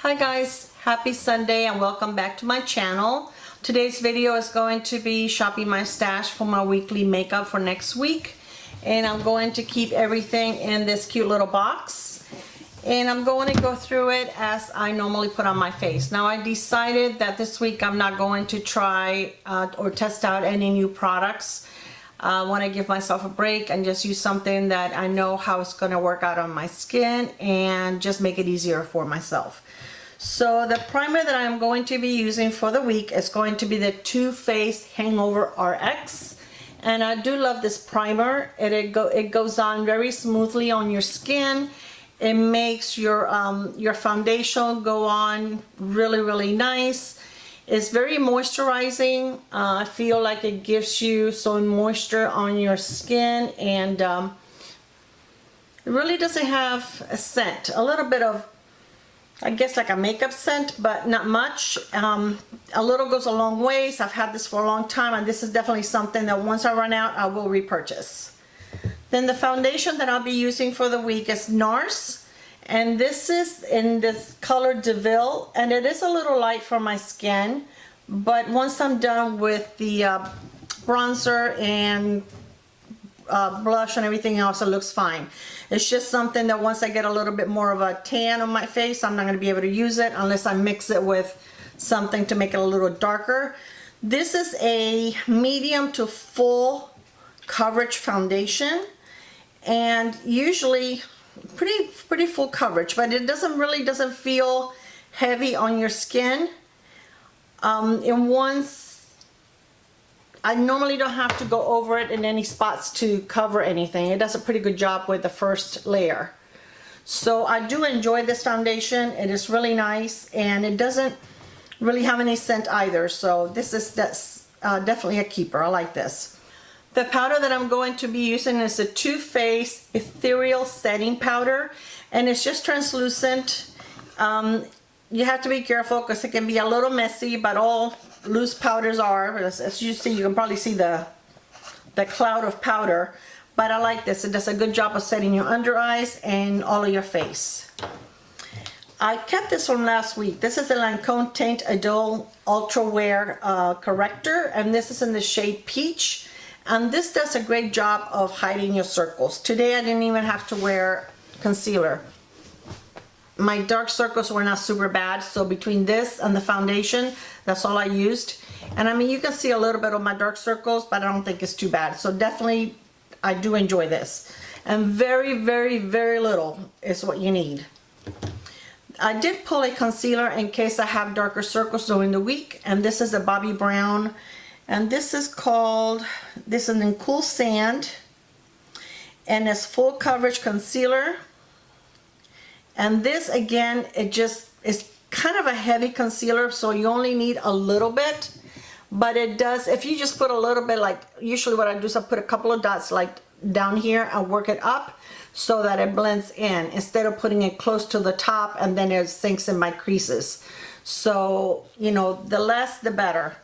Hi guys, happy Sunday and welcome back to my channel. Today's video is going to be shopping my stash for my weekly makeup for next week. And I'm going to keep everything in this cute little box. And I'm going to go through it as I normally put on my face. Now I decided that this week I'm not going to try or test out any new products. I want to give myself a break and just use something that I know how it's going to work out on my skin and just make it easier for myself. So the primer that I'm going to be using for the week is going to be the Too Faced Hangover RX. And I do love this primer. It goes on very smoothly on your skin. It makes your foundation go on really nice. It's very moisturizing. I feel like it gives you some moisture on your skin, and it really doesn't have a scent. A little bit of, I guess, like a makeup scent, but not much. A little goes a long ways. I've had this for a long time, and this is definitely something that once I run out, I will repurchase. Then the foundation that I'll be using for the week is NARS, and this is in this color DeVille, and it is a little light for my skin, but once I'm done with the bronzer and blush and everything else, it looks fine. It's just something that once I get a little bit more of a tan on my face, I'm not going to be able to use it unless I mix it with something to make it a little darker. This is a medium to full coverage foundation, and usually pretty full coverage, but it doesn't feel heavy on your skin. And once I normally don't have to go over it in any spots to cover anything. It does a pretty good job with the first layer. So I do enjoy this foundation. It is really nice, and it doesn't really have any scent either. So that's definitely a keeper. I like this. The powder that I'm going to be using is the Too Faced Ethereal Setting Powder, and it's just translucent. You have to be careful because it can be a little messy, but all loose powders are. As you see, you can probably see the cloud of powder, but I like this. It does a good job of setting your under eyes and all of your face. I kept this from last week. This is the Lancome Teint Idole Ultra Wear Corrector, and this is in the shade Peach, and this does a great job of hiding your circles. Today I didn't even have to wear concealer. My dark circles were not super bad, so between this and the foundation, that's all I used. And I mean, you can see a little bit of my dark circles, but I don't think it's too bad. So definitely, I do enjoy this. And very little is what you need. I did pull a concealer in case I have darker circles during the week, and this is a Bobbi Brown. And this is in Cool Sand, and it's full coverage concealer. And this, again, it just is kind of a heavy concealer, so you only need a little bit, but it does, if you just put a little bit, like usually what I do is I put a couple of dots like down here and work it up so that it blends in instead of putting it close to the top and then it sinks in my creases. So, you know, the less the better.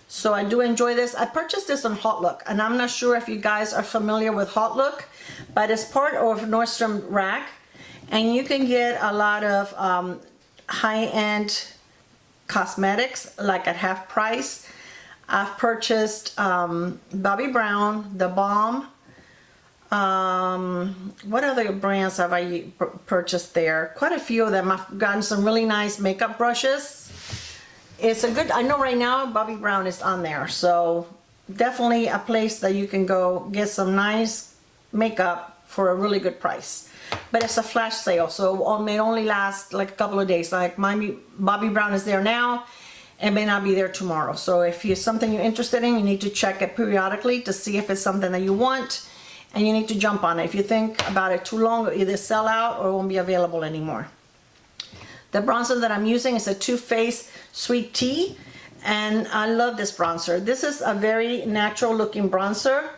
So I do enjoy this. I purchased this on HauteLook, and I'm not sure if you guys are familiar with HauteLook, but it's part of Nordstrom Rack. And you can get a lot of high-end cosmetics like at half price. I've purchased Bobbi Brown, The Balm. What other brands have I purchased there? Quite a few of them. I've gotten some really nice makeup brushes. It's a good, I know right now Bobbi Brown is on there. So definitely a place that you can go get some nice makeup for a really good price. But it's a flash sale, so it may only last like a couple of days. Like Bobbi Brown is there now, and may not be there tomorrow. So if it's something you're interested in, you need to check it periodically to see if it's something that you want, and you need to jump on it. If you think about it too long, it'll either sell out or it won't be available anymore. The bronzer that I'm using is a Too Faced Sweet Tea, and I love this bronzer. This is a very natural looking bronzer.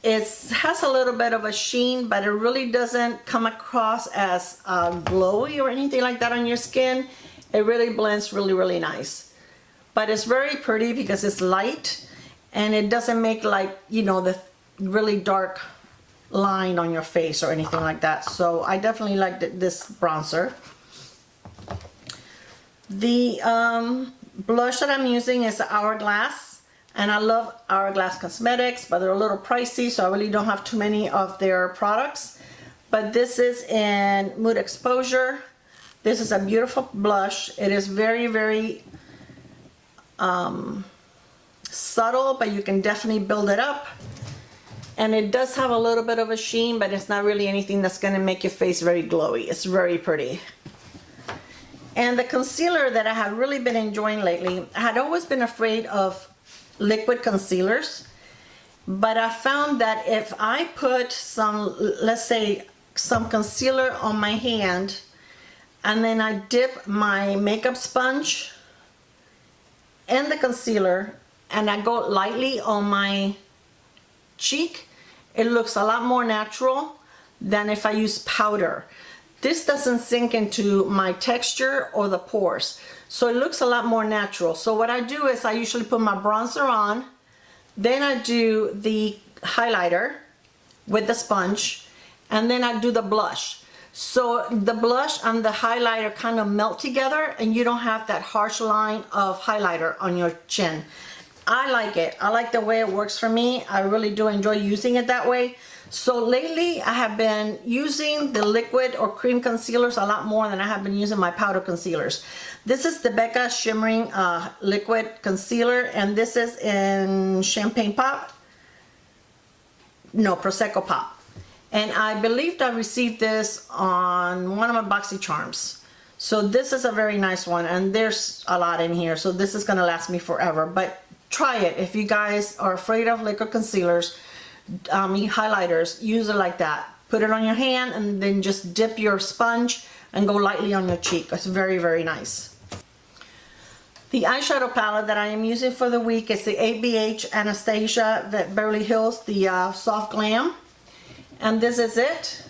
It has a little bit of a sheen, but it really doesn't come across as glowy or anything like that on your skin. It really blends really nice. But it's very pretty because it's light, and it doesn't make, like, you know, the really dark line on your face or anything like that. So I definitely like this bronzer. The blush that I'm using is Hourglass, and I love Hourglass Cosmetics, but they're a little pricey, so I really don't have too many of their products. But this is in Mood Exposure. This is a beautiful blush. It is very, very subtle, but you can definitely build it up. And it does have a little bit of a sheen, but it's not really anything that's gonna make your face very glowy. It's very pretty. And the concealer that I have really been enjoying lately, I had always been afraid of liquid concealers, but I found that if I put some, let's say, some concealer on my hand, and then I dip my makeup sponge in the concealer, and I go lightly on my cheek, it looks a lot more natural than if I use powder. This doesn't sink into my texture or the pores, so it looks a lot more natural. So what I do is I usually put my bronzer on, then I do the highlighter with the sponge, and then I do the blush. So the blush and the highlighter kind of melt together, and you don't have that harsh line of highlighter on your chin. I like it. I like the way it works for me. I really do enjoy using it that way. So lately I have been using the liquid or cream concealers a lot more than I have been using my powder concealers. This is the Becca Shimmering Liquid Concealer, and this is in Champagne Pop. No, Prosecco Pop. And I believed I received this on one of my BoxyCharms. So this is a very nice one, and there's a lot in here, so this is gonna last me forever. But try it if you guys are afraid of liquid concealers, highlighters. Use it like that. Put it on your hand and then just dip your sponge and go lightly on your cheek. It's very, very nice. The eyeshadow palette that I am using for the week is the ABH Anastasia Beverly Hills, the Soft Glam. And this is it.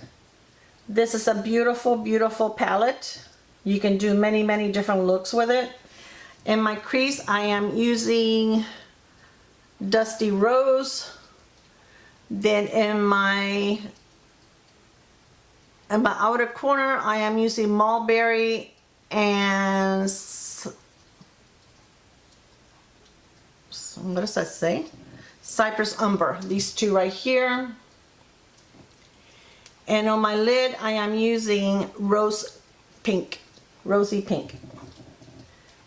This is a beautiful, beautiful palette. You can do many, many different looks with it. In my crease, I am using Dusty Rose. Then in my outer corner, I am using Mulberry and what does that say? Cypress Umber. These two right here. And on my lid, I am using Rosy Pink.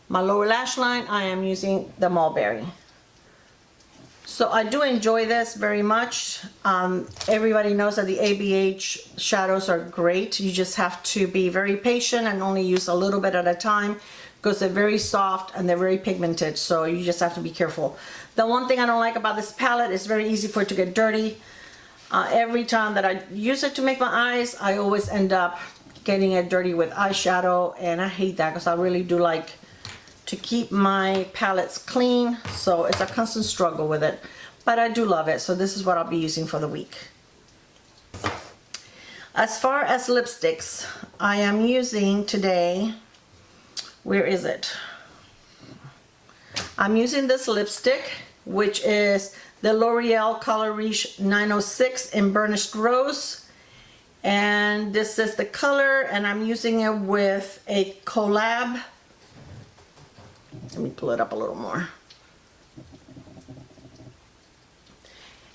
My lower lash line, I am using the Mulberry. So I do enjoy this very much. Everybody knows that the ABH shadows are great. You just have to be very patient and only use a little bit at a time because they're very soft and they're very pigmented. So you just have to be careful. The one thing I don't like about this palette is very easy for it to get dirty. Every time that I use it to make my eyes, I always end up getting it dirty with eyeshadow, and I hate that because I really do like to keep my palettes clean, so it's a constant struggle with it, but I do love it. So this is what I'll be using for the week. As far as lipsticks, I am using today, where is it? I'm using this lipstick, which is the L'Oreal Color Riche 906 in Burnished Rose. And this is the color, and I'm using it with a collab. Let me pull it up a little more.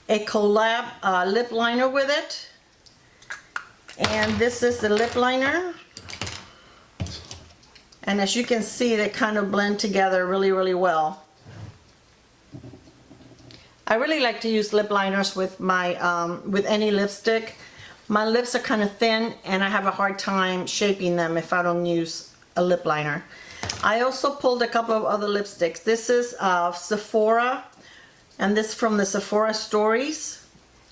A collab lip liner with it. And this is the lip liner. And as you can see, they kind of blend together really, really well. I really like to use lip liners with my with any lipstick. My lips are kind of thin and I have a hard time shaping them if I don't use a lip liner. I also pulled a couple of other lipsticks. This is Sephora, and this from the Sephora Stories.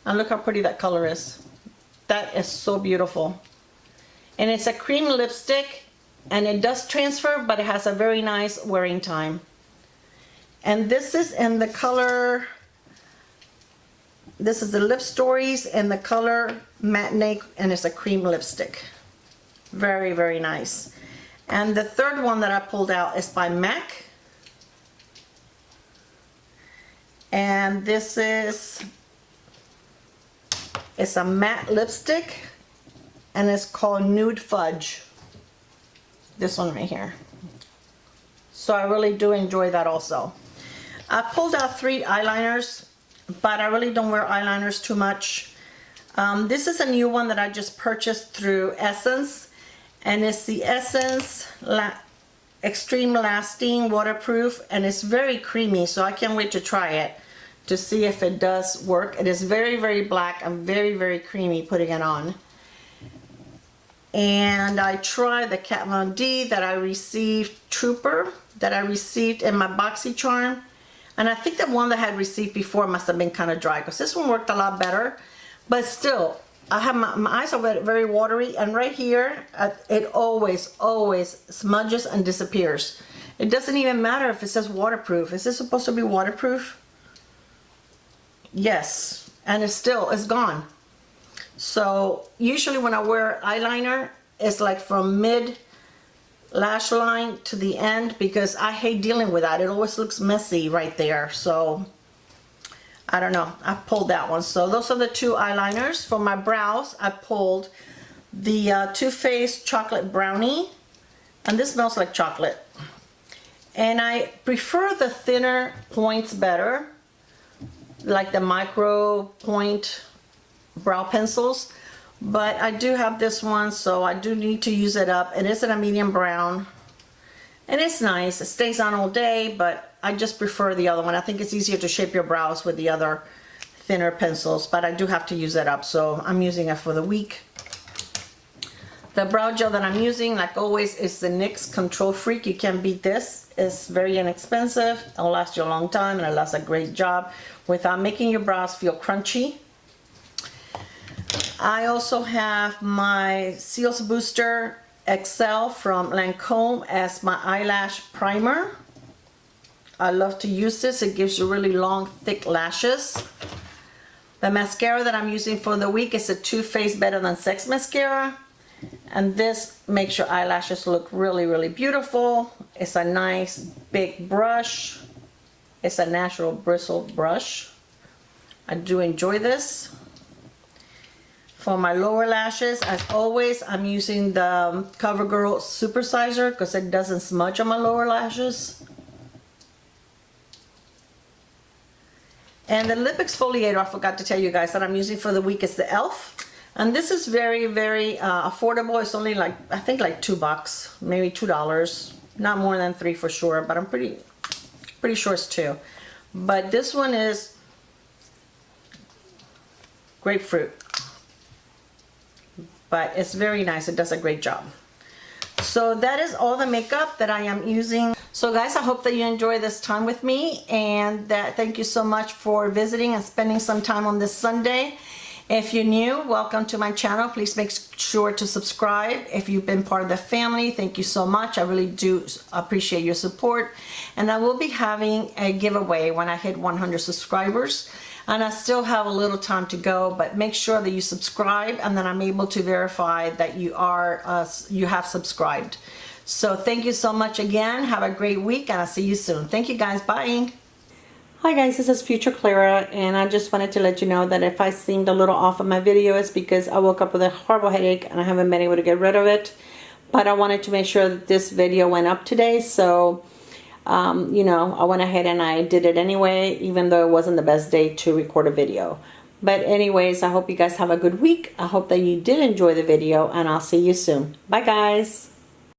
And look how pretty that color is. That is so beautiful. And it's a cream lipstick, and it does transfer, but it has a very nice wearing time. And this is in the color, this is the Lip Stories in the color Matinee, and it's a cream lipstick. Very, very nice. And the third one that I pulled out is by MAC. And this is, it's a matte lipstick, and it's called Nude Fudge. This one right here. So I really do enjoy that also. I pulled out 3 eyeliners, but I really don't wear eyeliners too much. This is a new one that I just purchased through Essence, and it's the Essence Extreme Lasting Waterproof, and it's very creamy, so I can't wait to try it to see if it does work. It is very, very black and very, very creamy putting it on. And I tried the Kat Von D that I received, Trooper, that I received in my BoxyCharm. And I think the one that I had received before must have been kind of dry, because this one worked a lot better. But still, I have my eyes are very watery, and right here, it always smudges and disappears. It doesn't even matter if it says waterproof. Is this supposed to be waterproof? Yes, and it's gone. So usually when I wear eyeliner, it's like from mid lash line to the end, because I hate dealing with that. It always looks messy right there. So I don't know, I pulled that one. So those are the 2 eyeliners. For my brows, I pulled the Too Faced Chocolate Brownie, and this smells like chocolate. And I prefer the thinner points better, like the micro point brow pencils, but I do have this one, so I do need to use it up. It is in a medium brown, and it's nice. It stays on all day, but I just prefer the other one. I think it's easier to shape your brows with the other thinner pencils, but I do have to use it up, so I'm using it for the week. The brow gel that I'm using, like always, is the NYX Control Freak. You can't beat this. It's very inexpensive. It'll last you a long time, and it does a great job without making your brows feel crunchy. I also have my Cils Booster XL from Lancome as my eyelash primer. I love to use this. It gives you really long, thick lashes. The mascara that I'm using for the week is a Too Faced Better Than Sex mascara. And this makes your eyelashes look really, really beautiful. It's a nice big brush. It's a natural bristle brush. I do enjoy this. For my lower lashes, as always, I'm using the CoverGirl Super Sizer because it doesn't smudge on my lower lashes. And the lip exfoliator, I forgot to tell you guys, that I'm using for the week is the e.l.f. And this is very, very affordable. It's only like, I think like $2, maybe $2. Not more than $3 for sure, but I'm pretty sure it's $2. But this one is grapefruit. But it's very nice. It does a great job. So that is all the makeup that I am using. So guys, I hope that you enjoy this time with me, and that thank you so much for visiting and spending some time on this Sunday. If you're new, welcome to my channel. Please make sure to subscribe. If you've been part of the family, thank you so much. I really do appreciate your support. And I will be having a giveaway when I hit 100 subscribers. And I still have a little time to go, but make sure that you subscribe, and then I'm able to verify that you have subscribed. So thank you so much again. Have a great week, and I'll see you soon. Thank you guys. Bye. Hi guys, this is Future Clara, and I just wanted to let you know that if I seemed a little off of my video, it's because I woke up with a horrible headache and I haven't been able to get rid of it. But I wanted to make sure that this video went up today, so you know, I went ahead and I did it anyway, even though it wasn't the best day to record a video. But anyways, I hope you guys have a good week. I hope that you did enjoy the video, and I'll see you soon. Bye guys.